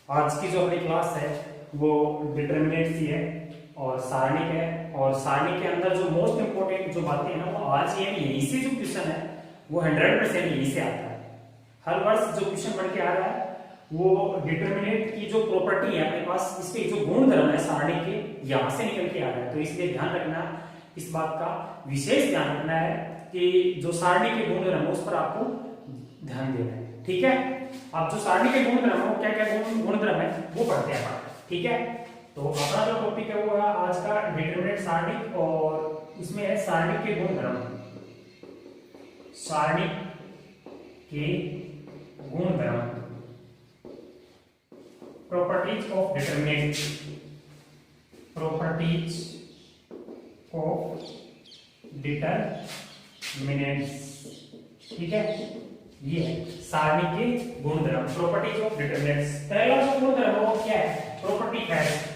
आज की जो अपनी क्लास है वो डिटर्मिनेंट्स ही है और सारणिक है। और सारणिक के अंदर जो मोस्ट इंपोर्टेंट जो बातें हैं ना वो आज ही है, यही से जो क्वेश्चन है वो 100% यही से आता है। हर वर्ष जो क्वेश्चन बन के आ रहा है वो डिटर्मिनेंट की जो प्रॉपर्टी है अपने पास, इसके जो गुण धर्म है सारणिक के, यहाँ से निकल के आ रहा है। तो इसलिए ध्यान रखना, इस बात का विशेष ध्यान रखना है कि जो सारणी के गुण धर्म है उस पर आपको ध्यान देना है। ठीक है, अब जो सारणी के गुण धर्म है वो क्या क्या गुण धर्म है वो पढ़ते हैं अपन। ठीक है, तो अपना जो टॉपिक है वो है आज का डिटरमिनेंट सारणी और उसमें है सारणी के गुण धर्म। सारणी के गुण धर्म, properties of determinant, properties of determinants. ठीक है, ये है सारणी के गुण धर्म, प्रॉपर्टीज ऑफ डिटरमिनेंट्स। पहला जो गुण धर्म है वो क्या है? Property fest.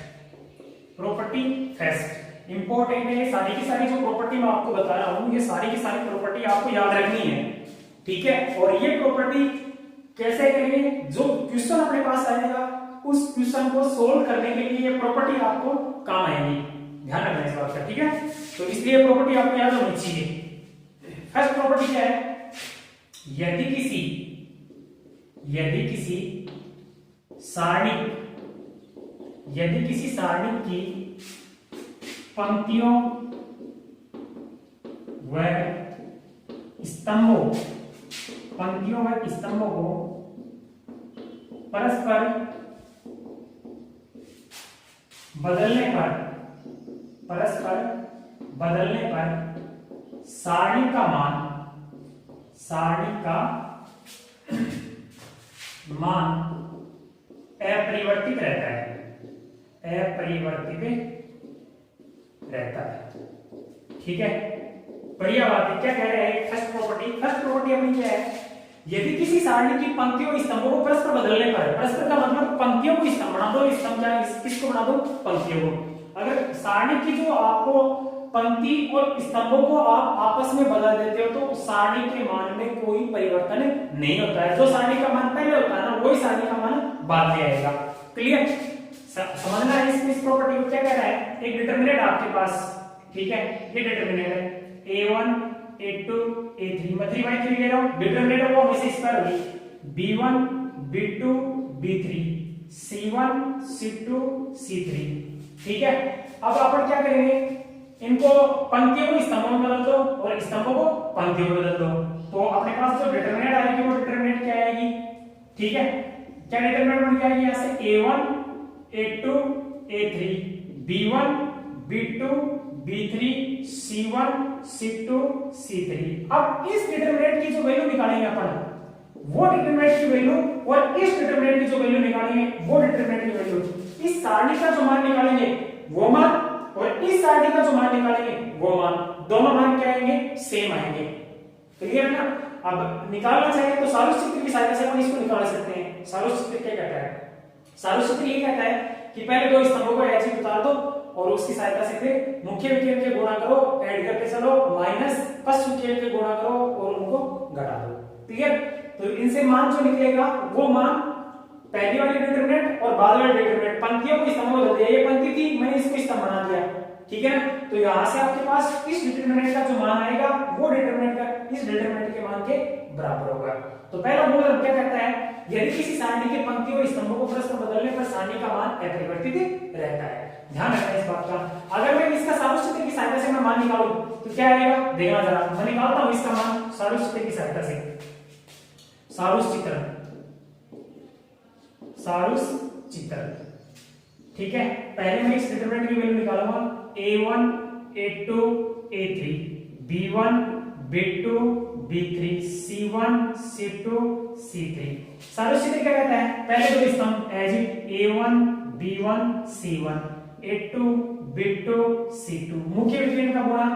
Property fest important है। सारी की सारी जो प्रॉपर्टी मैं आपको बता रहा हूं, ये सारी की सारी प्रॉपर्टी आपको याद रखनी है। ठीक है, और ये प्रॉपर्टी कैसे करेंगे? जो क्वेश्चन अपने पास आएगा उस क्वेश्चन को सोल्व करने के लिए ये प्रॉपर्टी आपको काम आएगी। ध्यान रखना इस बात का। ठीक है, तो इसलिए प्रॉपर्टी आपको याद होनी चाहिए। फर्स्ट प्रॉपर्टी क्या है? यदि किसी सारणी की पंक्तियों व स्तंभों को परस्पर बदलने पर सारणी का मान अपरिवर्तित रहता है। ठीक है, बढ़िया बात है। क्या कह रहे हैं? फर्स्ट प्रॉपर्टी अपनी क्या है? यदि किसी सारणी की पंक्तियों और स्तंभों को परस्पर बदलने पर, परस्पर का मतलब पंक्तियों को स्तंभ बना दो, स्तंभ क्या है किसको बना दो? पंक्तियों को। अगर सारणी की जो आपको पंक्ति और स्तंभों को आप आपस में बदल देते हो तो सारणी के मान में कोई परिवर्तन नहीं होता है। जो सारणी का मान पहले होता है ना वही सारणी का मान बाद में आएगा। क्लियर? समझना है इस प्रॉपर्टी को। क्या कह रहा है? एक डिटरमिनेंट आपके पास, ठीक है, ये डिटरमिनेंट है a1 a2 a3, मैं 3/3 ले रहा हूं। डिटरमिनेंट वो हमेशा स्क्वायर होगी b1 b2 b3 c1 c2 c3। ठीक है, अब अपन क्या करेंगे? इनको पंक्तियों को स्तंभों में बदल दो और स्तंभों को पंक्तियों में बदल दो, तो अपने पास जो डिटरमिनेंट आएगी वो डिटरमिनेंट क्या आएगी? ठीक है, क्या डिटरमिनेंट बन के आएगी? यहां से a1 a2 a3 b1 b2 b3 c1 c2 c3। अब इस डिटरमिनेंट की जो वैल्यू निकालेंगे अपन, वो डिटरमिनेंट की वैल्यू और इस डिटरमिनेंट की जो वैल्यू निकालेंगे वो डिटरमिनेंट की वैल्यू, इस सारणी का जो मान निकालेंगे वो मान और इस सारणी का जो मान निकालेंगे वो मान, दोनों मान क्या आएंगे? सेम आएंगे। क्लियर है ना? अब निकालना चाहिए तो सारों सूत्र की सहायता से अपन इसको निकाल सकते हैं। सारों सूत्र क्या कहता है? सारों सूत्र ये कहता है कि पहले दो स्तंभों को ऐसे उतार दो और उसकी सहायता से फिर मुख्य विकर्ण के गुणा करो, ऐड करके चलो, माइनस पश्च विकर्ण के गुणा करो और उनको घटा दो। क्लियर? तो इनसे मान जो निकलेगा वो मान पहली वाली डिटरमिनेंट और बाद वाली डिटरमिनेंट, पंक्तियों को स्तंभ बदल दिया। ये पंक्ति थी, मैंने इसको स्तंभ बना दिया। ठीक है ना? तो यहां से आपके पास इस डिटरमिनेंट का जो मान आएगा वो डिटरमिनेंट का इस डिटरमिनेंट के मान के बराबर होगा। तो पहला गुणधर्म क्या कहता है? यदि किसी सारणी की पंक्तियों और स्तंभों को परस्पर बदलने पर सारणी का मान अपरिवर्तित रहता है। ध्यान रखना इस बात का। अगर मैं इसका सारों सूत्र की सहायता से मैं मान निकालूं तो क्या आएगा? देखना जरा, मैं निकालता हूं इसका मान सारों सूत्र की सहायता से। सारों चित्र। ठीक है, पहले मैं इस डिटरमिनेंट की वैल्यू निकालूंगा a1 a2 a3 b1 b2 b3 c1 c2 c3। सारों चित्र क्या कहता है? पहले दो स्तंभ as it a1 b1 c1 a2 b2 c2, मुख्य विकर्ण का गुणा,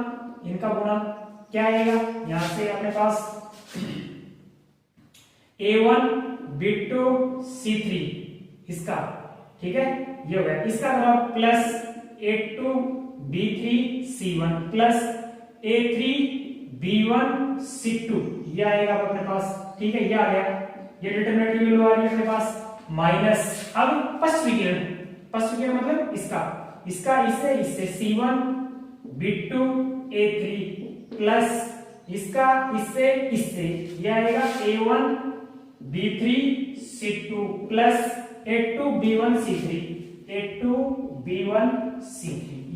इनका गुणा क्या आएगा? यहां से अपने पास a1 b2 c3 इसका, ठीक है, ये हो गया। इसका गुणा plus a2 b3 c1 plus a3 b1 c2, ये आएगा अपने पास। ठीक है, ये आ गया, ये डिटरमिनेंट की वैल्यू आ रही है अपने पास। माइनस, अब पश्च विकिरण मतलब इसका इससे C1 B2 A3 प्लस इसका इससे यह आएगा A1 B3 C2 plus A2 B1 C3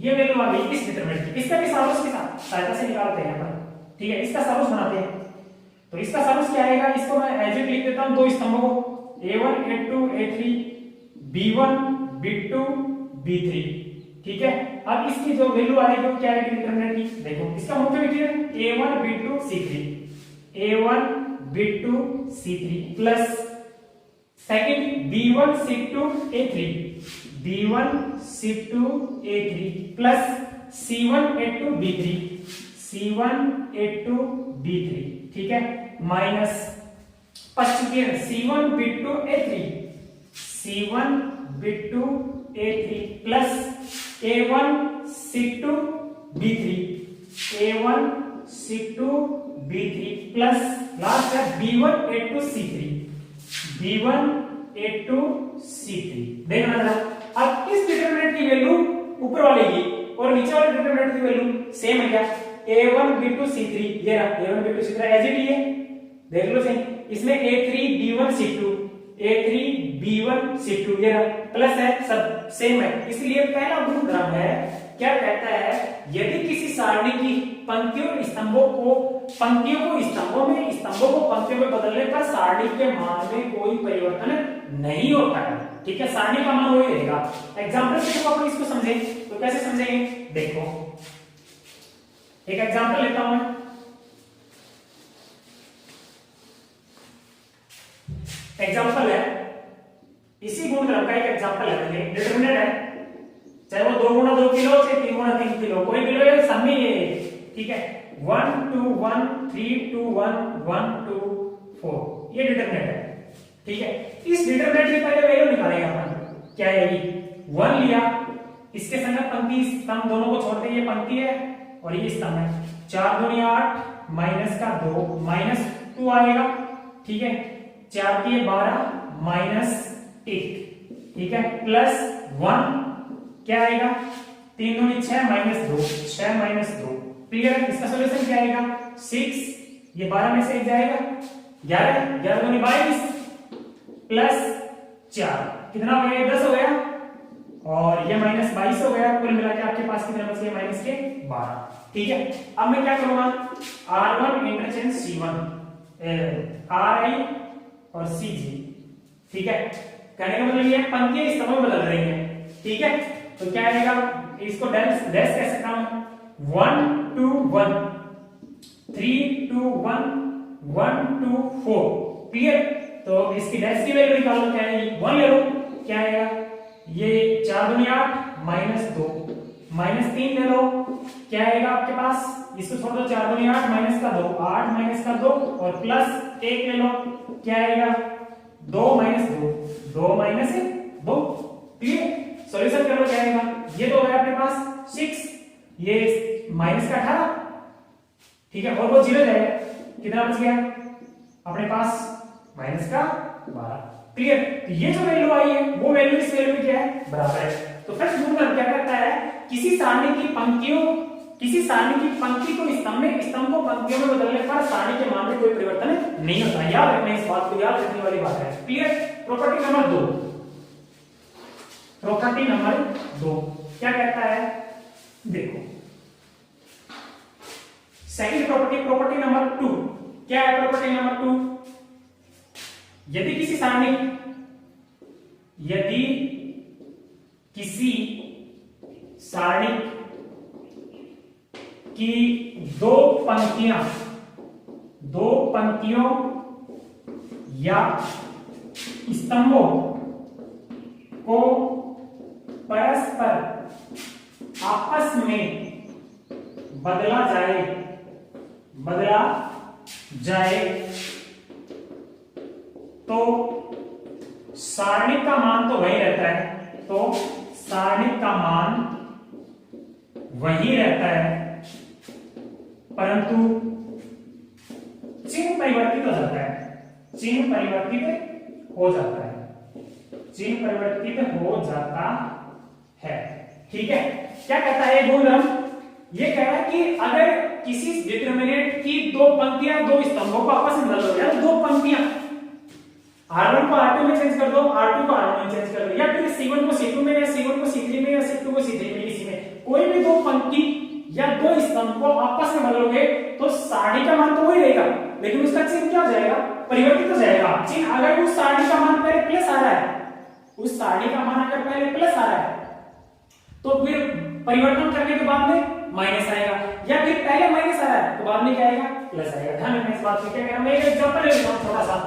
ये वैल्यू आ गई इस डिटरमिनेंट की। इसका भी सारोस के साथ सहायता से निकालते हैं अपन, ठीक है, इसका सारोस बनाते हैं। तो इसका सारोस क्या आएगा, इसको मैं एज इट लिख देता हूं दो स्तंभों को, A1 A2 A3 B1 B2 B3, ठीक है। अब इसकी जो वैल्यू आएगी वो क्या आएगी डिटरमिनेंट की, देखो इसका मुख्य विकिरण A1 B2 C3 plus second B1 C2 A3 plus C1 A2 B3, ठीक है, माइनस पश्च विकिरण C1 B2 A3 plus A1 C2 B3 plus last है B1 A2 C3। देखना जरा, अब इस डिटरमिनेंट की वैल्यू ऊपर वाले की और नीचे वाले डिटरमिनेंट की वैल्यू सेम है क्या, A1 B2 C3, ये रहा A1 B2 C3 as it ही है, देख लो सही। इसमें A3 B1 C2 ये रहा, प्लस है, सब सेम है, इसलिए पहला गुणधर्म है क्या कहता है, यदि किसी सारणी की पंक्तियों को स्तंभों में बदलने पर सारणी के मान में कोई परिवर्तन नहीं होता है, ठीक है, सारणी का मान वही रहेगा। एग्जांपल से जब अपन इसको समझे तो कैसे समझेंगे, देखो एक एग्जांपल लेता हूं मैं। एग्जांपल है, इसी गुणधर्म का एक एग्जांपल लेंगे, डिटरमिनेंट है, चाहे वो 2 गुना 2 किलो चाहे 3 गुना 3 किलो, कोई किलो है, सब में ये, ठीक है, 1 2 1 3 2 1 1 2 4, ये डिटरमिनेंट है, ठीक है। इस डिटरमिनेंट की पहले वैल्यू निकालेंगे अपन, क्या है, 1 लिया, इसके संगत पंक्ति स्तंभ दोनों को छोड़ के ये पंक्ति है और ये स्तंभ है, 4 दूनी 8 माइनस का 2 माइनस 2 आएगा, ठीक है, 4 की 12 माइनस 1, ठीक है, प्लस 1 क्या आएगा, 3 दूनी 6 माइनस 2 6 माइनस 2, क्लियर। इसका सॉल्यूशन क्या आएगा, 6, ये 12 में से 1 जाएगा, 11 दूनी 22 प्लस 4 कितना हो गया, 10 हो गया, और ये माइनस 22 हो गया, कुल मिला के आपके पास कितना बच गया, माइनस के 12, ठीक है। अब मैं क्या करूंगा, R1 इंटरचेंज C1 RI और CG, ठीक है, कहने का मतलब ये पंक्तियां स्तंभ में बदल रही हैं, ठीक है। तो क्या आएगा, इसको डैश कह सकता हूं, 1 2 1 3 2 1 1 2 4, क्लियर। तो इसकी डैश की वैल्यू निकालो, क्या है, 1 ले लो, क्या आएगा, ये 4 दूनी 8 माइनस 2 माइनस 3 ले लो, क्या आएगा आपके पास, इसको छोड़ दो, 4 दूनी 8 माइनस का 2 8 माइनस का 2 और प्लस 1 ले लो, क्या आएगा, 2 माइनस 2 माइनस 2, क्लियर। सॉल्यूशन कर लो, क्या आएगा, ये 2 है अपने पास 6, ये माइनस का 18, ठीक है, और वो 0 जाएगा, कितना बच गया अपने पास, माइनस का 12, क्लियर। तो ये जो वैल्यू आई है वो वैल्यू इस वैल्यू की क्या है, बराबर है। तो फर्स्ट गुणधर्म क्या करता है, किसी सारणी की पंक्ति को स्तंभ को पंक्तियों में बदलने पर सारणी के मान में कोई परिवर्तन नहीं होता, याद रखना, इस बात को याद रखने वाली बात है, क्लियर। प्रॉपर्टी नंबर 2 क्या कहता है, देखो सेकंड प्रॉपर्टी नंबर 2 क्या है, प्रॉपर्टी नंबर 2, यदि किसी सारणी की दो पंक्तियों या स्तंभों को परस्पर आपस में बदला जाए तो सारणी का मान तो वही रहता है, परंतु चिन्ह परिवर्तित हो जाता है, चिन्ह परिवर्तित हो जाता है। ठीक है, क्या कहता है गुणधर्म, ये कह रहा है कि अगर किसी डिटरमिनेंट की दो पंक्तियां दो स्तंभों को आपस में बदल दो, या दो पंक्तियां R1 को R2 में चेंज कर दो, R2 को R1 में चेंज कर दो, या फिर C1 को C2 में, या C1 को C3 में, या C2 को C3 में, किसी में कोई भी दो पंक्ति या दो स्तंभ को आपस में बदलोगे तो सारणी का मान तो वही रहेगा, लेकिन उसका चिन्ह क्या हो जाएगा, परिवर्तित हो जाएगा चिन्ह। अगर उस सारणी का मान पहले प्लस आ रहा है, उस सारणी का मान अगर पहले प्लस आ रहा है तो फिर परिवर्तन करने के बाद में माइनस आएगा, या फिर पहले माइनस आ रहा है तो बाद में क्या आएगा, प्लस आएगा। ध्यान रखना इस बात को। क्या कह रहा हूं मैं, एक एग्जांपल ले लेता हूं थोड़ा सा।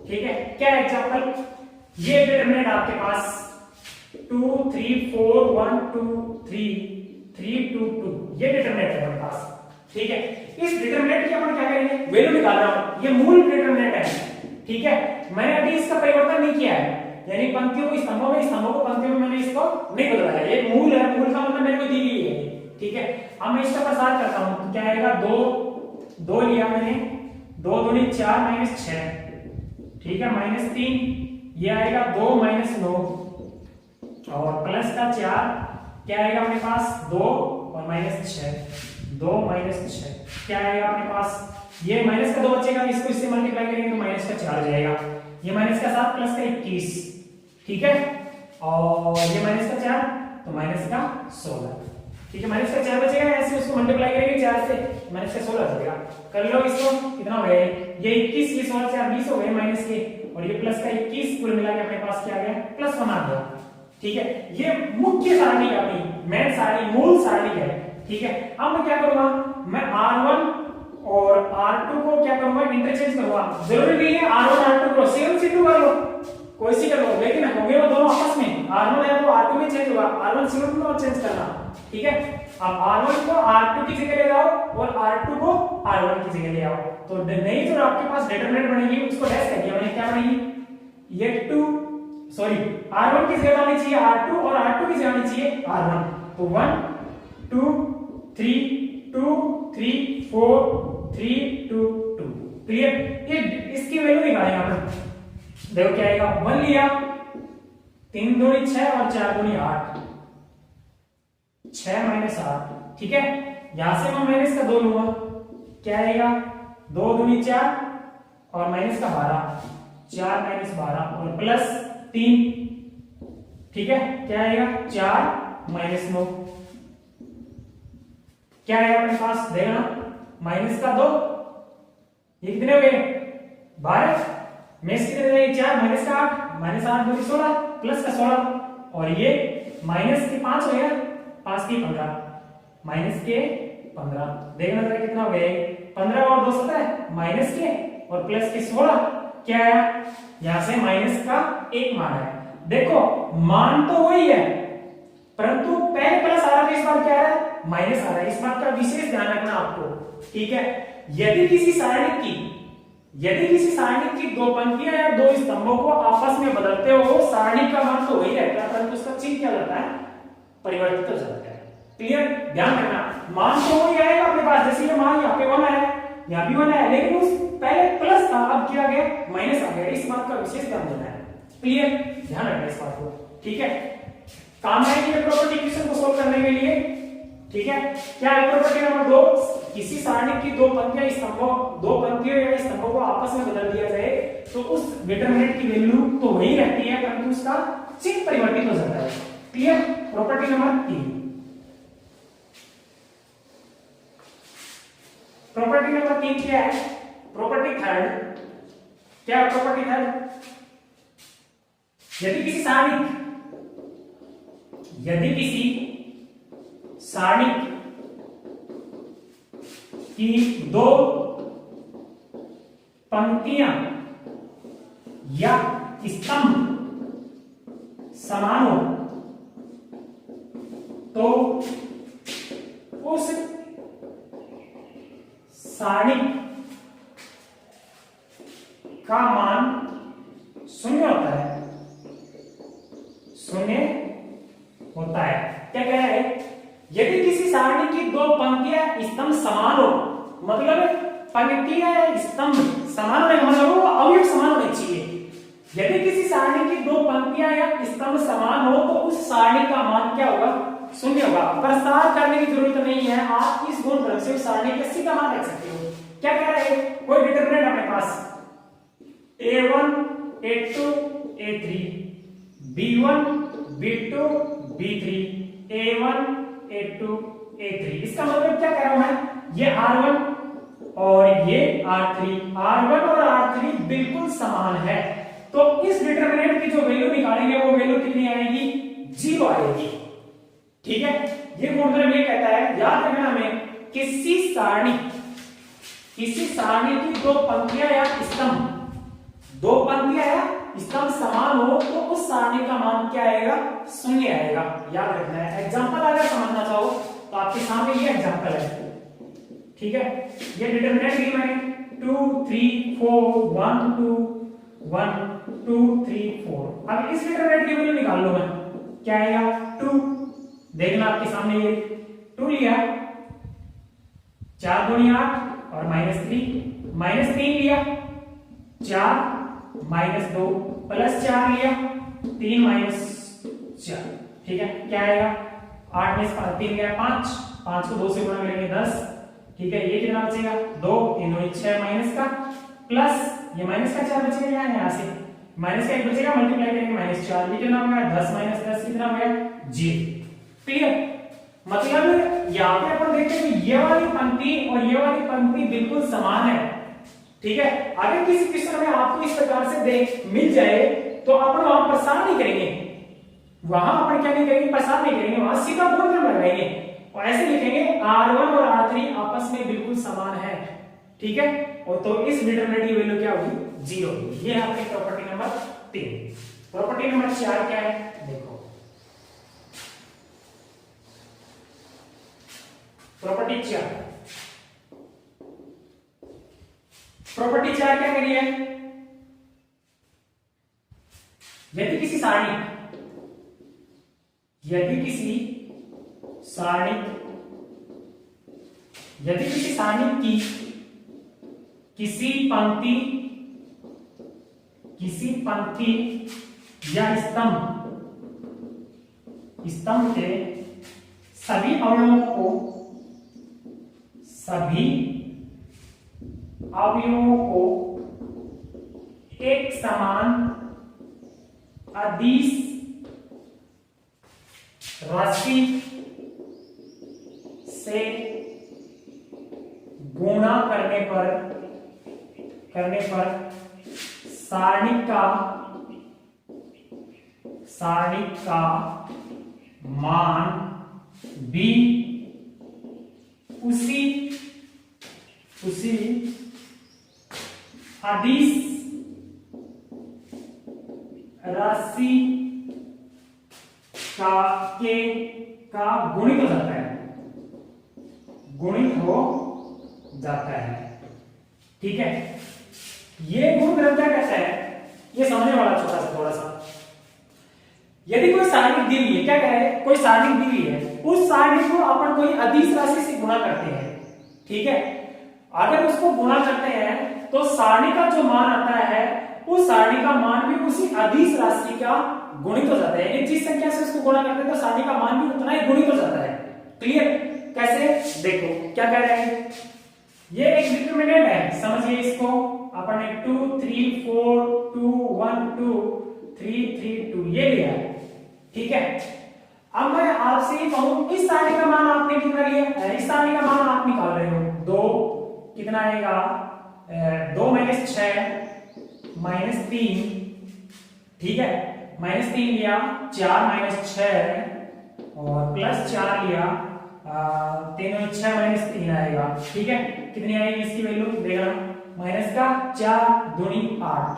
ठीक है, क्या एग्जांपल, ये डिटरमिनेंट आपके पास 2 3 4 1 2 3 3 2 2, ये डिटरमिनेंट है हमारे पास। ठीक है, इस डिटरमिनेंट की अपन क्या करेंगे, वैल्यू निकाल रहा हूं, ये मूल डिटरमिनेंट है। ठीक है, मैंने अभी इसका परिवर्तन नहीं किया है, यानी पंक्तियों को स्तंभों में, स्तंभों को पंक्तियों में मैंने इसको नहीं बदला है, ये मूल है, मूल का मतलब मेरे को दी गई है। ठीक है, अब मैं इसका प्रसार करता हूं तो क्या आएगा, 2 लिया मैंने, 2 दूनी 4 माइनस 6, ठीक है, माइनस 3, ये आएगा 2 माइनस 9 और प्लस का 4, क्या आएगा अपने पास 2 और माइनस 6, 2 माइनस 6, क्या आएगा अपने पास, ये माइनस का 2 बचेगा, इसको इससे मल्टीप्लाई करेंगे तो माइनस का 4 जाएगा, ये माइनस का 7 प्लस का 21, ठीक है, और ये माइनस का 4 तो माइनस का 16, ठीक है, माइनस का 4 बचेगा, ऐसे उसको मल्टीप्लाई करेंगे 4 से, माइनस का 16 बचेगा। कर लो इसको, कितना हो गया, ये 21, ये 16 4 20 हो गए माइनस के, और ये प्लस का 21, कुल मिला के अपने पास क्या आ गया, प्लस 1 आ गया। ठीक है, ये मुख्य सारणी है अपनी, मेन सारणी, मूल सारणी है। ठीक है, अब मैं क्या करूंगा, मैं R1 और R2 को क्या करूंगा, इंटरचेंज करूंगा। जरूरी नहीं है R1 R2 को C1 C2 कर लो, कोई सी कर लो, लेकिन होंगे वो दोनों आपस में, R1 है तो R2 में चेंज होगा, R1 C1 में चेंज करना। ठीक है, अब R1 को R2 की जगह ले आओ और R2 को R1 की जगह ले आओ, तो नई जो आपके पास डिटरमिनेंट बनेगी उसको डैश कर दिया मैंने, क्या बनेगी, ये 2 सॉरी R1 की जगह आनी चाहिए R2 और R2 की जगह आनी चाहिए R1, तो 1 2 3 2 3 4 3 2 2, क्लियर। ये इसकी वैल्यू निकालेंगे अपन, देखो क्या आएगा, 1 लिया, 3 दूनी 6 और 4 दूनी 8, 6 माइनस 8, ठीक है, यहां से मैं माइनस का 2 लूंगा, क्या आएगा, 2 दूनी 4 और माइनस का 12, 4 माइनस 12 और प्लस 3, ठीक है, क्या आएगा, 4 माइनस 9, क्या आएगा अपने पास, देखना, माइनस का 2, ये कितने हो गए 12, में कितने रहे 4 माइनस का 8, माइनस 8 दूनी 16 प्लस का 16, और ये माइनस के 5 हो गया, 5 की 15, माइनस के 15, देखना जरा कितना हो गया, 15 और 2 17, माइनस के और प्लस के 16, क्या आया, यहां से माइनस का 1 मान है। देखो मान तो वही है, परंतु पहले प्लस आ रहा था, इस बार क्या है, माइनस आ रहा है, इस बात का विशेष ध्यान रखना आपको। ठीक है, यदि किसी सारणी की दो पंक्तियां या दो स्तंभों को आपस में बदलते हो, सारणी का मान तो वही रहता है, परंतु उसका चिन्ह क्या रहता है, परिवर्तित हो जाता है। क्लियर, ध्यान रखना, मान तो वही आएगा अपने पास, जैसे ये मान यहाँ पे 1 है, यहाँ भी 1 है, लेकिन उस पहले प्लस था, अब क्या आ गया, माइनस आ गया, इस बात का विशेष ध्यान देना है। क्लियर, ध्यान रखना इस बात को। ठीक है, काम आएगी ये प्रॉपर्टी इक्वेशन को सोल्व करने के लिए। ठीक है, क्या है प्रॉपर्टी नंबर 2, किसी सारणी की दो पंक्तियां या स्तंभों को आपस में बदल दिया जाए तो उस डिटरमिनेंट की वैल्यू तो वही रहती है, परंतु उसका चिन्ह परिवर्तित हो जाता है। Clear, property number 3। Property number 3 क्या है, प्रॉपर्टी थर्ड, क्या है प्रॉपर्टी थर्ड, यदि किसी सारणी की दो पंक्तियां या स्तंभ समान हो तो उस सारणी का मान 0 होता है, 0 होता है। क्या कह रहा है, यदि किसी सारणी की दो पंक्तियां स्तंभ समान हो, मतलब पंक्तियां स्तंभ समान होने का मतलब वो अवयव समान होने चाहिए, यदि किसी सारणी की दो पंक्तियां या स्तंभ समान हो तो उस सारणी का मान क्या होगा, शून्य होगा। प्रसार करने की जरूरत नहीं है, आप इस गुणधर्म से उस सारणी का सीधा मान रख सकते हो। क्या कह रहा है, कोई डिटरमिनेंट अपने पास a1 a2 a3 b1 b2 b3 a1 a2 a3, इसका मतलब क्या कह रहा हूं मैं, ये r1 और ये r1 और r3 बिल्कुल समान है, तो इस डिटरमिनेंट की जो वैल्यू निकालेंगे वो वैल्यू कितनी आएगी, 0 आएगी। ठीक है, ये गुणधर्म ये कहता है, याद रखना हमें, किसी सारणी की दो पंक्तियां या स्तंभ समान हो तो उस सारणी का मान क्या आएगा, शून्य आएगा। याद रखना है। एग्जांपल अगर समझना चाहो तो आपके सामने ये एग्जांपल है। ठीक है, ये डिटरमिनेंट दी मैंने 2 3 4 1 2 1 2 3 4। अब इस डिटरमिनेंट की वैल्यू निकाल लो मैं, क्या आएगा 2। देखना आपके सामने ये 2 लिया, 4 दूनी 8 और -3 लिया, 4 -2 +4 लिया, 3 -4। ठीक है, क्या आएगा, 8 में 3 गया 5 को 2 से गुणा करेंगे 10। ठीक है, ये कितना बचेगा 2 3 दूनी 6 माइनस का प्लस ये माइनस का 4 बचेगा, यहाँ से माइनस का 1 बचेगा, मल्टीप्लाई करेंगे -4, ये कितना हो गया 10 - 10 कितना हो गया 0। क्लियर, मतलब यहाँ पे अपन देखते हैं कि ये वाली पंक्ति और ये वाली पंक्ति बिल्कुल समान है। ठीक है, अगर किसी क्वेश्चन में आपको इस प्रकार से मिल जाए तो अपन वहां प्रसार नहीं करेंगे, वहां अपन क्या नहीं करेंगे, प्रसार नहीं करेंगे, वहां सीधा गुणधर्म लगाएंगे और ऐसे लिखेंगे r1 और r3 आपस में बिल्कुल समान है। ठीक है, और तो इस डिटरमिनेंट की वैल्यू क्या होगी, 0 होगी। ये है आपकी प्रॉपर्टी नंबर 3। प्रॉपर्टी नंबर 4 क्या है, देखो प्रॉपर्टी 4 क्या करी है, यदि किसी सारणी की किसी पंक्ति या स्तंभ के सभी अवयवों को एक समान अदिश राशि से गुणा करने पर सारणी का मान भी उसी अदिश राशि का गुणित हो जाता है। ठीक है, ये गुणधर्म क्या कहता है, ये समझने वाला थोड़ा सा। यदि कोई सारणी दी हुई है, क्या कह रहा है, कोई सारणी दी हुई है, उस सारणी को अपन कोई अदिश राशि से गुणा करते हैं। ठीक है, अगर उसको गुणा करते हैं तो सारणी का जो मान आता है उस सारणी का मान भी उसी अदिश राशि का गुणित हो जाता है। जिस संख्या से उसको गुणा करते हैं तो सारणी का मान भी उतना ही गुणित हो जाता है। क्लियर, कैसे, देखो क्या कह रहे हैं, ये एक डिटरमिनेंट है, समझिए इसको अपन ने 2 3 4 2 1 2 3 3 2 ये लिया है। ठीक है, अब मैं आपसे ये कहूं इस सारणी का मान आपने कितना लिया, इस सारणी का मान आप निकाल रहे हो 2, कितना आएगा 2 - 6 - 3। ठीक है, -3 लिया, 4 - 6 और +4 लिया, 3 - 6 - 3 आएगा। ठीक है, कितनी आएगी इसकी वैल्यू देखना, माइनस का 4 दूनी 8।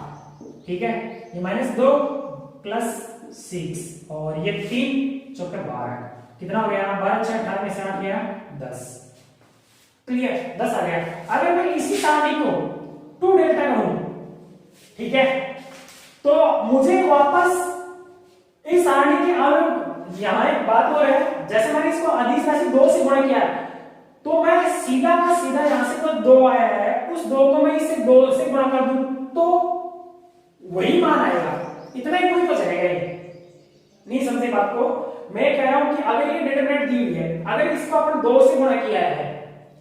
ठीक है, ये -2 +6 और ये 3 चौके 12, कितना हो गया 12 6 18 में से 8 गया 10। क्लियर, 10 आ गया। अगर मैं इसी सारणी को 2 डेल्टा कहूं, ठीक है, तो मुझे वापस इस सारणी के अवयव, यहां एक बात और है, जैसे मैंने इसको अदिश राशि 2 से गुणा किया तो मैं सीधा का सीधा यहां से तो 2 आया है, उस 2 को मैं इसे 2 से गुणा कर दूं तो वही मान आएगा, इतना ही कोई तो जाएगा ये। नहीं समझे बात को? मैं कह रहा हूं कि अगर ये डिटरमिनेंट दी हुई है, अगर इसको अपन 2 से गुणा किया है,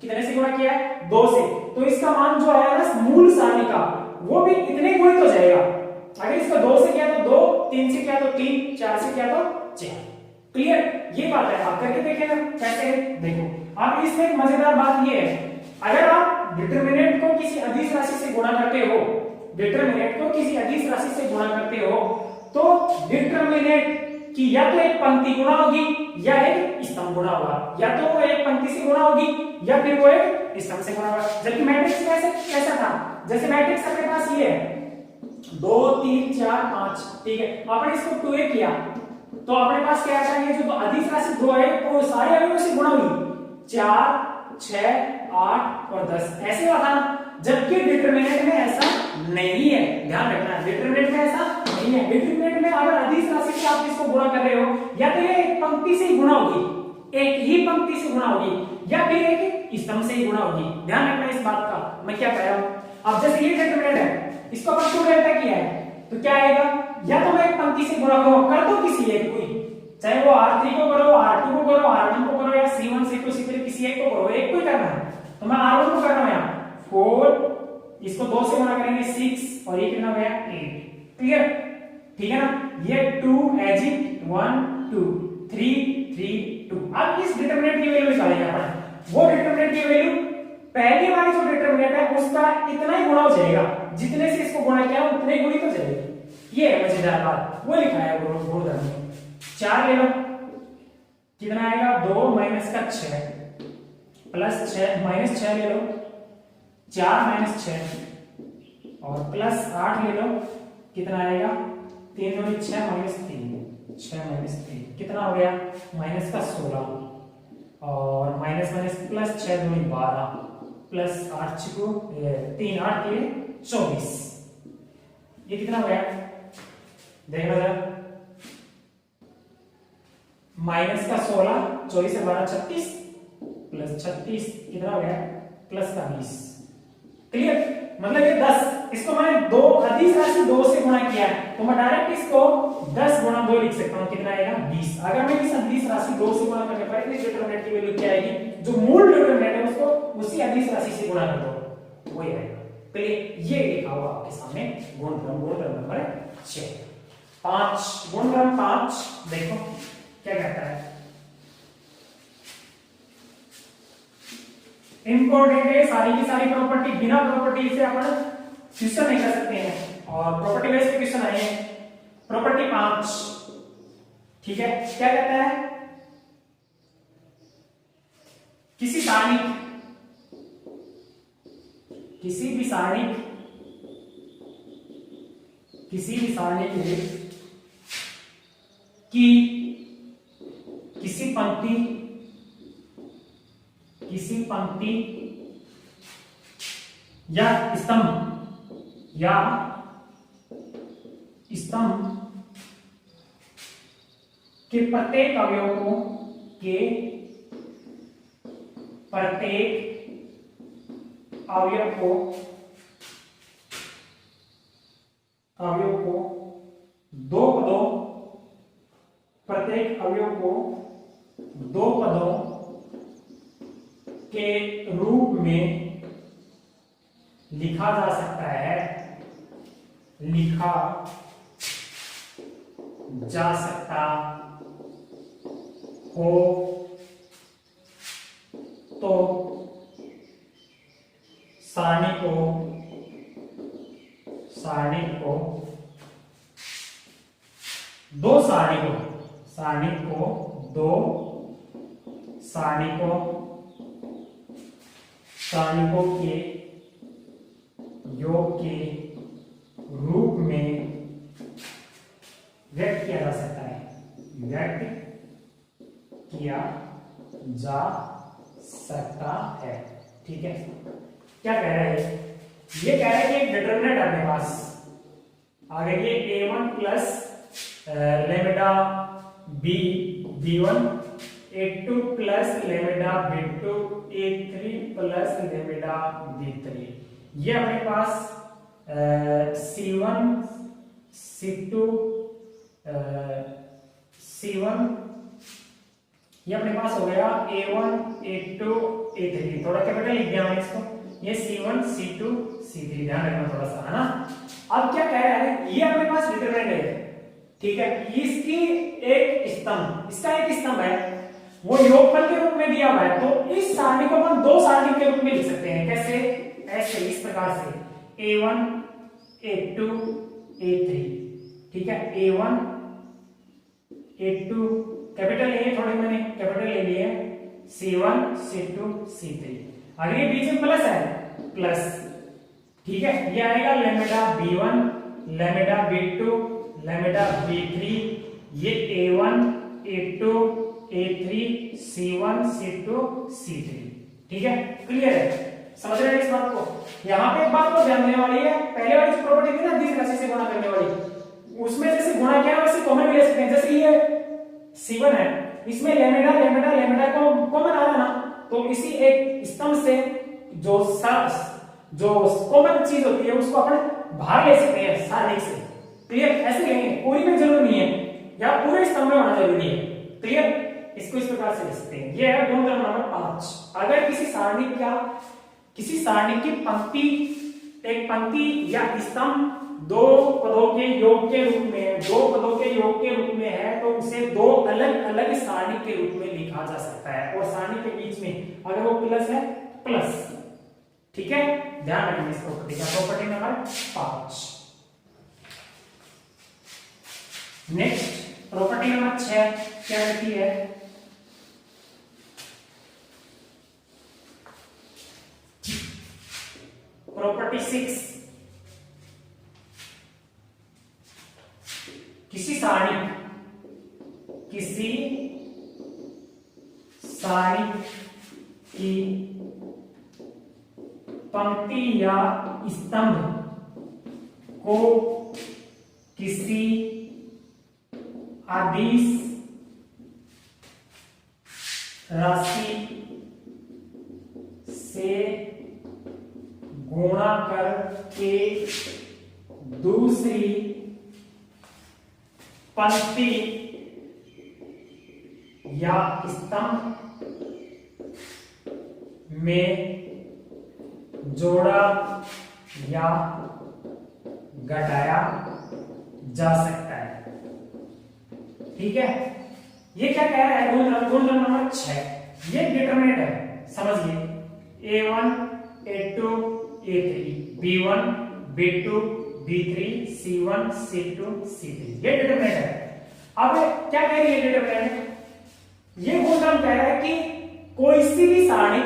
कितने से गुणा किया है? 2 से, तो इसका मान जो आया ना मूल सारणी का, वो भी इतने गुणित हो जाएगा। अगर इसको 2 से किया तो 2, 3 से किया तो 3, 4 से किया तो 4। क्लियर? ये बात है, आप करके देखें ना कैसे। देखो अब इसमें एक मजेदार बात ये है, अगर आप डिटरमिनेंट को किसी अदिश राशि से गुणा करते हो, डिटरमिनेंट को किसी अदिश राशि से गुणा करते हो, तो डिटरमिनेंट की या तो एक पंक्ति गुणा होगी या एक स्तंभ गुणा होगा, या तो वो एक पंक्ति से गुणा होगी या फिर वो एक स्तंभ से गुणा होगा। जबकि मैट्रिक्स कैसे कैसा था, जैसे मैट्रिक्स अपने पास ये है 2 3 4 5, ठीक है, अपन इसको 2a किया तो अपने पास क्या आता है, ये जो अदिश राशि 2 है वो सारे अवयवों से गुणा हुई 4 6 8 और 10 ऐसे हुआ था। जबकि डिटरमिनेंट में ऐसा नहीं है, ध्यान रखना, डिटरमिनेंट में ऐसा नहीं है। डिटरमिनेंट में अगर अदिश राशि से आप इसको गुणा कर रहे हो, या तो ये एक पंक्ति से ही गुणा होगी, एक ही पंक्ति से गुणा होगी, या फिर एक स्तंभ से ही गुणा होगी। ध्यान रखना इस बात का, मैं क्या कह रहा हूं। अब जैसे ये डिटरमिनेंट है, इसको अपन 2 डेल्टा किया है, तो क्या आएगा, या तो मैं एक पंक्ति से गुणा कर दो किसी एक कोई, चाहे वो R3 को करो, R2 को करो, R1 को करो, या C1 से किसी एक को करो, एक को ही करना है। तो मैं R1 को कर रहा हूं यहाँ 4, इसको 2 से गुणा करेंगे 6, और ये कितना हो गया 8। क्लियर? ठीक है ना? ये 2 एज इट 1 2 3 3 2। अब इस डिटरमिनेंट की वैल्यू निकालेंगे अपन। वो डिटरमिनेंट की वैल्यू पहली वाली जो डिटरमिनेंट है उसका इतना ही गुणा हो जाएगा, जितने से इसको गुणा किया उतने ही गुणित हो जाएगी। ये है मजेदार बात, वो लिखा है गुणधर्म में। 4 ले लो, कितना आएगा 2 माइनस का 6 प्लस 6 माइनस 6 ले लो, 4 माइनस 6 और प्लस 8 ले लो, कितना आएगा 3 दूनी 6 माइनस 3, 6 माइनस 3 कितना हो गया माइनस का 16, और माइनस माइनस प्लस 6 दूनी 12 प्लस 8 छिको 3 8 के 24। ये कितना हो गया देखो जरा, माइनस का 16, 24 से 12 36 प्लस 36 कितना हो गया प्लस का 20। क्लियर? मतलब ये 10, इसको मैंने 2 अदिश राशि 2 से गुणा किया है, तो मैं डायरेक्ट इसको 10 गुणा 2 लिख सकता हूं, कितना आएगा 20। अगर मैं इस अदिश राशि 2 से गुणा करने पर इस डिटरमिनेंट की वैल्यू क्या आएगी, जो मूल डिटरमिनेंट है उसको उसी अदिश राशि से गुणा कर दो, वही आएगा। क्लियर? ये लिखा हुआ आपके सामने गुणधर्म नंबर 6। 5 गुणधर्म 5 देखो क्या कहता है, इंपॉर्टेंट है सारी की सारी प्रॉपर्टी, बिना प्रॉपर्टी से अपन क्वेश्चन नहीं कर सकते हैं, और प्रॉपर्टी बेस्ड पे क्वेश्चन आए हैं। प्रॉपर्टी 5, ठीक है, क्या कहता है, किसी भी सारणी की किसी पंक्ति या स्तंभ के प्रत्येक अवयव को प्रत्येक अवयव को 2 पदों के रूप में लिखा जा सकता है, हो तो सारणी को के योग के रूप में व्यक्त किया जा सकता है, ठीक है। क्या कह रहा है ये कह रहा है कि एक डिटरमिनेंट अपने पास आगे, ये a1 plus lambda b1, a2 plus lambda b2, a3 plus lambda b3, ये अपने पास c1 C2 C1, ये अपने पास हो गया A1 A2 A3, थोड़ा कैपिटल लिख दिया मैंने इसको, ये C1 C2 C3, ध्यान रखना थोड़ा सा, है ना। अब क्या कह रहा है, ये अपने पास डिटरमिनेंट है, ठीक है, इसकी एक स्तंभ, इसका एक स्तंभ है, वो योगफल के रूप में दिया हुआ है, तो इस सारणी को अपन दो सारणी के रूप में लिख सकते हैं, कैसे, ऐसे, इस प्रकार से A1 A2 A3, ठीक है, A1 A2 कैपिटल ए, थोड़े मैंने कैपिटल ले लिए, C1 C2 C3, अगर ये बीच में प्लस है, प्लस, ठीक है, ये आएगा lambda B1 lambda B2 lambda B3, ये A1 A2 A3 C1 C2 C3, ठीक है, क्लियर है, समझ रहे हैं इस बात को। यहाँ पे एक बात को ध्यान देने वाली है, पहले वाली जो प्रॉपर्टी थी ना अधिस राशि से गुणा करने वाली, उसमें जैसे गुणा किया वैसे कॉमन भी ले सकते हैं, जैसे ये C1 है, इसमें लैम्ब्डा लैम्ब्डा लैम्ब्डा को कॉमन आ रहा ना, तो इसी एक स्तंभ से जो कॉमन चीज होती है उसको अपन बाहर ले सकते हैं सारणी से, क्लियर, ऐसे लेंगे, पूरी में जरूर नहीं है, या पूरे स्तंभ में होना जरूरी है, क्लियर, इसको इस प्रकार से लिख सकते हैं। ये है गुणधर्म नंबर 5। अगर किसी सारणी की पंक्ति, एक पंक्ति या स्तंभ दो पदों के योग के रूप में है, तो उसे दो अलग अलग सारणी के रूप में लिखा जा सकता है, और सारणी के बीच में अगर वो प्लस है, प्लस, ठीक है, ध्यान रखिए इस प्रॉपर्टी का, property number 5। Next property number 6 क्या रहती है, प्रॉपर्टी 6, किसी सारणी की पंक्ति या स्तंभ को किसी अदिश राशि से गुणा करके दूसरी पंक्ति या स्तंभ में जोड़ा या घटाया जा सकता है, ठीक है। ये क्या कह रहा है, गुणधर्म नंबर 6, ये डिटरमिनेंट है, समझिए, A1 A2 A3 B1 B2 B3 C1 C2 C3, ये डिटरमिनेंट है। अब क्या कह रही है डिटरमिनेंट, ये गुणधर्म कह रहा है कि कोई सी भी सारणी,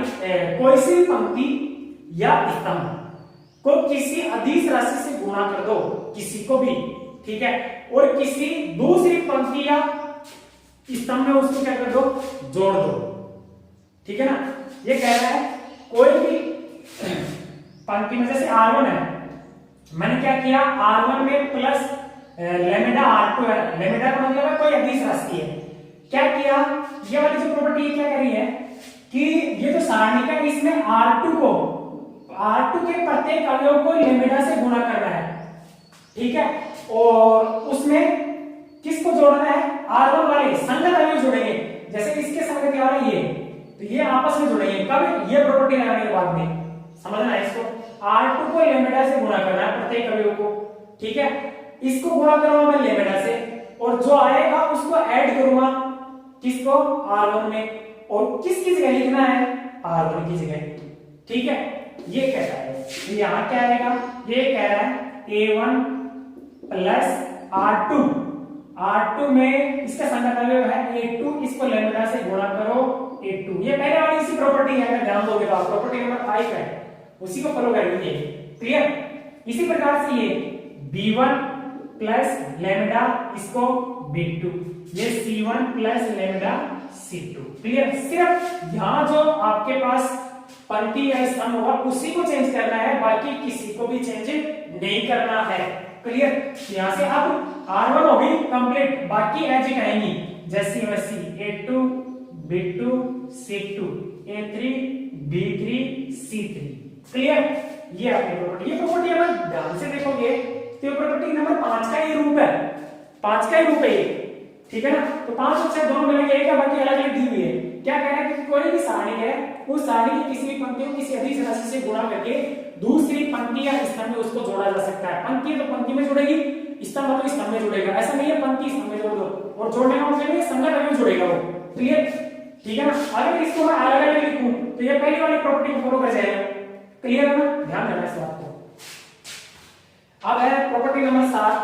कोई सी भी पंक्ति या स्तंभ को किसी अदिश राशि से गुणा कर दो, किसी को भी, ठीक है, और किसी दूसरी पंक्ति या स्तंभ में उसको क्या कर दो, जोड़ दो, ठीक है ना। ये कह रहा है कोई भी पंक्ति में, जैसे R1 है, मैंने क्या किया, R1 में प्लस लैम्ब्डा R2 है, लैम्ब्डा का मतलब है कोई अदिश राशि है, क्या किया, ये वाली जो प्रॉपर्टी है क्या कह रही है कि ये जो सारणी का, इसमें R2 के प्रत्येक अवयव को लैम्ब्डा से गुणा करना है, ठीक है, और उसमें किसको जोड़ना है, R1 वाले संगत अवयव जुड़ेंगे, जैसे इसके संगत क्या है ये, तो ये आपस में जुड़ेंगे, कब, ये प्रॉपर्टी लगाने के बाद में, समझना है इसको, R2 को लैम्ब्डा से गुणा करना है प्रत्येक अवयव को, ठीक है, इसको गुणा करूंगा मैं लैम्ब्डा से, और जो आएगा उसको ऐड करूंगा किसको, R1 में, और किसकी जगह लिखना है, R1 की जगह, ठीक है। ये कहता है, तो यहां क्या आएगा, ये कह रहा है A1 प्लस R2 में इसका संगत अवयव है A2, इसको लैम्ब्डा से गुणा करो A2, ये पहले वाली इसी प्रॉपर्टी है, अगर ध्यान दोगे तो प्रॉपर्टी नंबर 5 है, उसी को फॉलो कर लीजिए, क्लियर। इसी प्रकार से ये B1 प्लस लैम्ब्डा, इसको B2, ये C1 plus lambda C2, clear. सिर्फ यहां जो आपके पास पंक्ति या स्तंभ होगा उसी को चेंज करना है, बाकी किसी को भी चेंज नहीं करना है, क्लियर। यहां से अब R1 होगी कंप्लीट, बाकी एज इट आएंगी जैसी वैसी, A2 B2 C2 A3 B3 C3, clear. ये आपकी प्रॉपर्टी, ये प्रॉपर्टी अगर ध्यान से देखोगे तो ये प्रॉपर्टी नंबर 5 का ये रूप है, 5 का ही रूप है ये, ठीक है ना। तो 5 और 6 दोनों मिलेंगे एक है, बाकी अलग अलग दी हुई है। क्या कह रहा है कि कोई भी सारणी है, उस सारणी की किसी भी पंक्ति को किसी अधिक राशि से गुणा करके दूसरी पंक्ति या स्तंभ में उसको जोड़ा जा सकता है। पंक्ति तो पंक्ति में जुड़ेगी, स्तंभ तो स्तंभ में जुड़ेगा, ऐसा नहीं है पंक्ति स्तंभ में जोड़ दो और जोड़ने का मतलब ये संगत अवयव जुड़ेगा वो, क्लियर, ठीक है ना। अगर इसको मैं अलग अलग लिखूं तो ये पहली वाली प्रॉपर्टी को फॉलो कर जाएगा, क्लियर है ना, ध्यान देना इस बात को। अब है प्रॉपर्टी नंबर 7।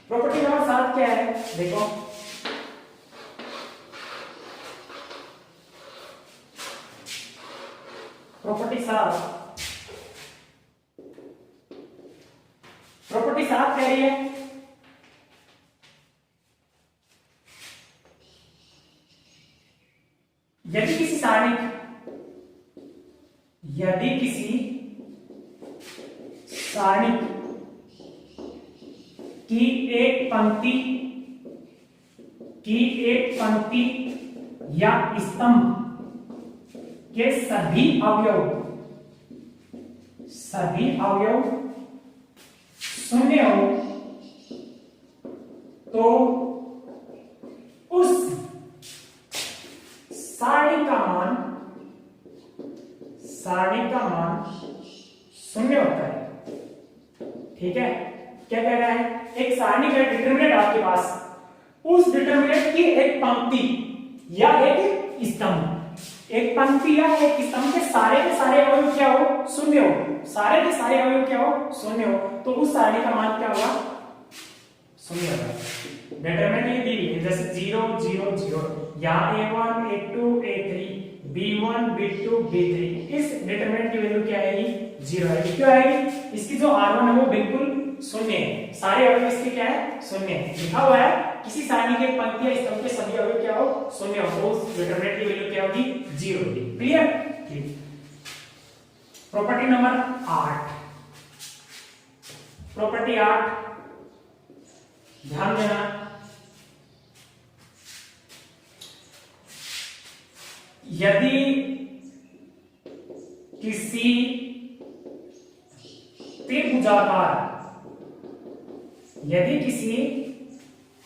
प्रॉपर्टी नंबर 7 क्या है, देखो प्रॉपर्टी 7 कह रही है यदि किसी सारणी की एक पंक्ति या स्तंभ के सभी अवयव शून्य हो तो उस सारणी का मान शून्य होता है, ठीक है। क्या कह रहा है, एक सारणी का डिटरमिनेंट आपके पास, उस डिटरमिनेंट की एक पंक्ति या एक स्तंभ, एक पंक्ति या एक स्तंभ के सारे अवयव क्या हो, शून्य हो, सारे के सारे अवयव क्या हो, शून्य हो, तो उस सारणी का मान क्या होगा, शून्य होगा। डिटरमिनेंट ये दी है जैसे 0 0 0, यहाँ a1 a2 a3 b1 b2 b3, इस डिटरमिनेंट की वैल्यू क्या आएगी, 0 आएगी। क्यों आएगी, इसकी जो r1 है वो बिल्कुल शून्य है, सारे अवयव इसके क्या है, शून्य है। लिखा हुआ है किसी सारणी के पंक्ति या स्तंभ के सभी अवयव क्या हो, शून्य हो, तो उस डिटरमिनेंट की वैल्यू क्या होगी, 0 होगी, क्लियर, ठीक। प्रॉपर्टी नंबर 8, प्रॉपर्टी 8 ध्यान देना, यदि किसी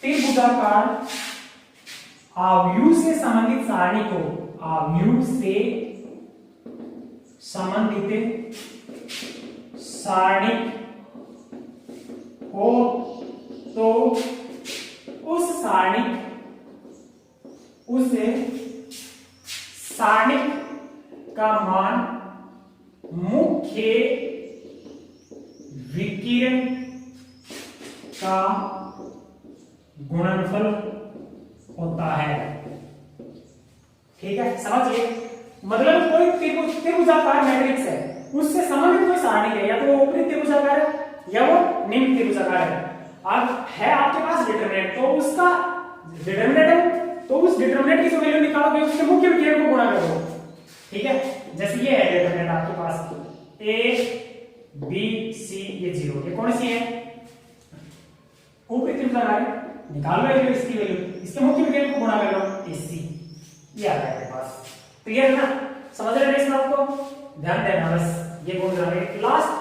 त्रिभुजाकार आव्यूह से संबंधित सारणी को, आव्यूह से संबंधित सारणी हो तो उस सारणी का मान मुख्य विकिरण का गुणनफल होता है, ठीक है, समझिए। मतलब कोई त्रिभुजाकार मैट्रिक्स है, उससे संबंधित कोई सारणी है, या तो वो ऊपरी त्रिभुजाकार है या वो निम्न त्रिभुजाकार है। अब है आपके पास डिटरमिनेंट, तो उसका डिटरमिनेंट है, तो उस डिटरमिनेंट की जो वैल्यू निकालोगे उसके मुख्य विकिरण को गुणा करो, ठीक है। जैसे ये है डिटरमिनेंट आपके पास a b c, ये 0, ये कौन सी है, ऊपरी त्रिभुजाकार है, निकाल लो इसकी वैल्यू, इसके मुख्य विकिरण को गुणा कर लो ac, ये आ गया आपके पास, क्लियर है ना, समझ रहे हैं इस बात को, ध्यान देना बस। ये गुणधर्म है, लास्ट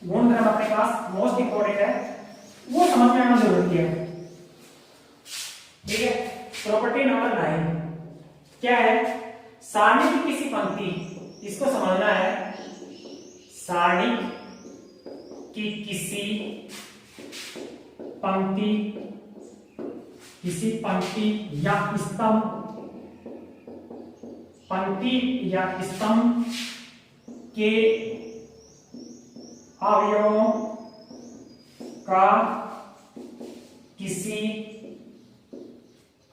गुणधर्म अपने पास मोस्ट इंपोर्टेंट है, वो समझ में आना जरूरी है, ठीक है। प्रॉपर्टी नंबर 9 क्या है, सारणी की किसी पंक्ति, इसको समझना है, सारणी की किसी पंक्ति या स्तंभ के अवयवों का किसी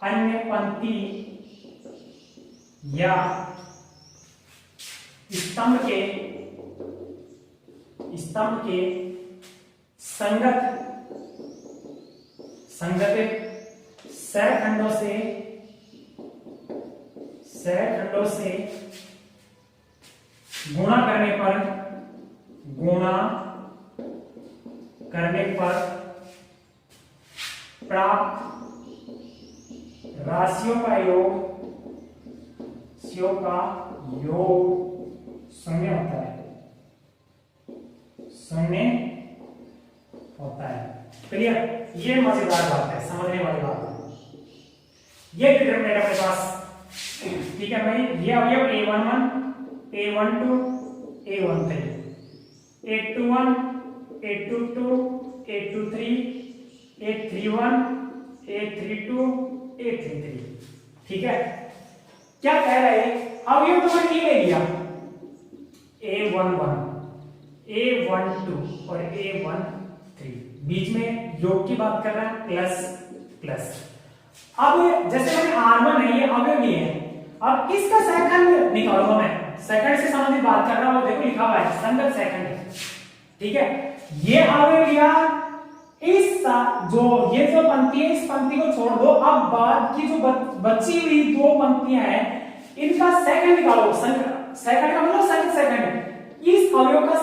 अन्य पंक्ति या स्तंभ के संगत सैखंडों से गुणा करने पर प्राप्त राशियों का योग शून्य होता है, शून्य होता है। क्लियर? ये मजेदार बात है, समझने वाली बात है। ये डिटरमिनेंट अपने पास, ठीक है भाई। ये अवयव A11, A12, A13, A21, A22, A23, A31, A32, A33, ठीक है। क्या कह रहे हैं? अवयव तो मैंने ये ले लिया A11, A12 और A13, बीच में योग की बात कर रहा है, प्लस प्लस। अब जैसे मैंने R1 है, ये अवयव नहीं है, अब इसका सेकंड निकालूंगा मैं। सेकंड से संबंधित बात कर रहा हूं, देखो लिखा हुआ है संगत सेकंड, ठीक है। ये अवयव लिया, इस ये जो पंक्ति है, इस पंक्ति को छोड़ दो। अब बाद की जो बची हुई दो पंक्तियां हैं, इनका सेकंड निकालो। सेकंड का मतलब संगत सेकंड। इस अवयव का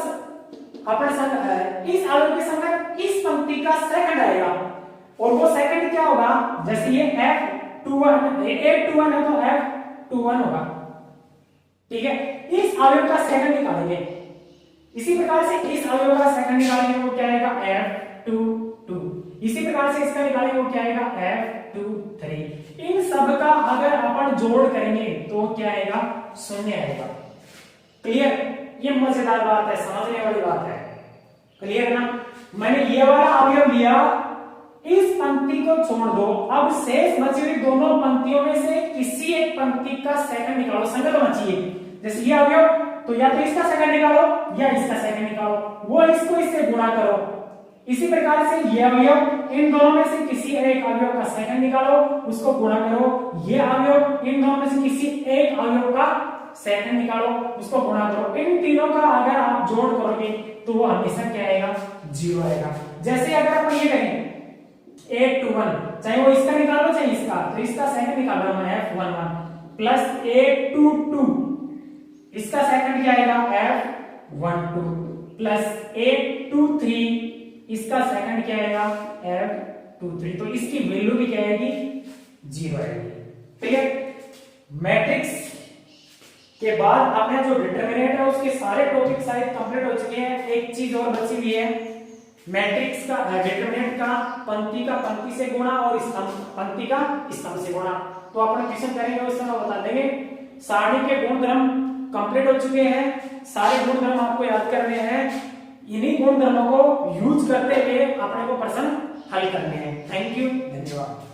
इस अवयव के संगत इस पंक्ति का सेकंड आएगा, और वो सेकंड क्या होगा? जैसे ये F21 F21 है तो F21 होगा, ठीक है। इस अवयव का सेकंड निकालेंगे, इसी प्रकार से इस अवयव का सेकंड निकालेंगे, वो क्या आएगा? F22। इसी प्रकार से इसका निकालेंगे, वो क्या आएगा? F23। इन सब का अगर अपन जोड़ करेंगे तो क्या आएगा? शून्य आएगा। क्लियर? ये मजेदार बात है, समझने वाली बात है। क्लियर ना? मैंने ये वाला अवयव लिया, इस पंक्ति को छोड़ दो। अब शेष बची हुई दोनों पंक्तियों में से किसी एक पंक्ति का सेकंड निकालो, संगत होना चाहिए। जैसे ये अवयव, तो या तो इसका सेकंड निकालो या इसका सेकंड निकालो, वो इसको इससे गुणा करो। इसी प्रकार से ये अवयव, इन दोनों में से किसी एक अवयव का सेकंड निकालो, उसको गुणा करो। ये अवयव, इन दोनों में से किसी एक अवयव का सेकंड निकालो, उसको गुणा करो। इन तीनों का अगर आप जोड़ करोगे तो वो हमेशा क्या आएगा? 0 आएगा। जैसे अगर अपन ये करें A21, चाहे वो इसका निकालो चाहे इसका, तो इसका सेकंड निकाल रहा हूं मैं F11 प्लस A22, इसका सेकंड क्या आएगा? F12 प्लस A23, इसका सेकंड क्या आएगा? F23। तो इसकी वैल्यू भी क्या आएगी? 0 आएगी। क्लियर? मैट्रिक्स के बाद आपने जो डिटरमिनेंट है उसके सारे टॉपिक शायद कंप्लीट हो चुके हैं। एक चीज और बची हुई है, मैट्रिक्स का डिटरमिनेंट का पंक्ति से गुणा और स्तंभ पंक्ति का स्तंभ से गुणा। तो अपन क्वेश्चन करेंगे, उस समय बता देंगे। सारणी के गुणधर्म कंप्लीट हो चुके हैं, सारे गुणधर्म आपको याद करने हैं। इन्हीं गुणधर्मों को यूज करते हुए अपने को प्रश्न हल करने हैं। थैंक यू, धन्यवाद।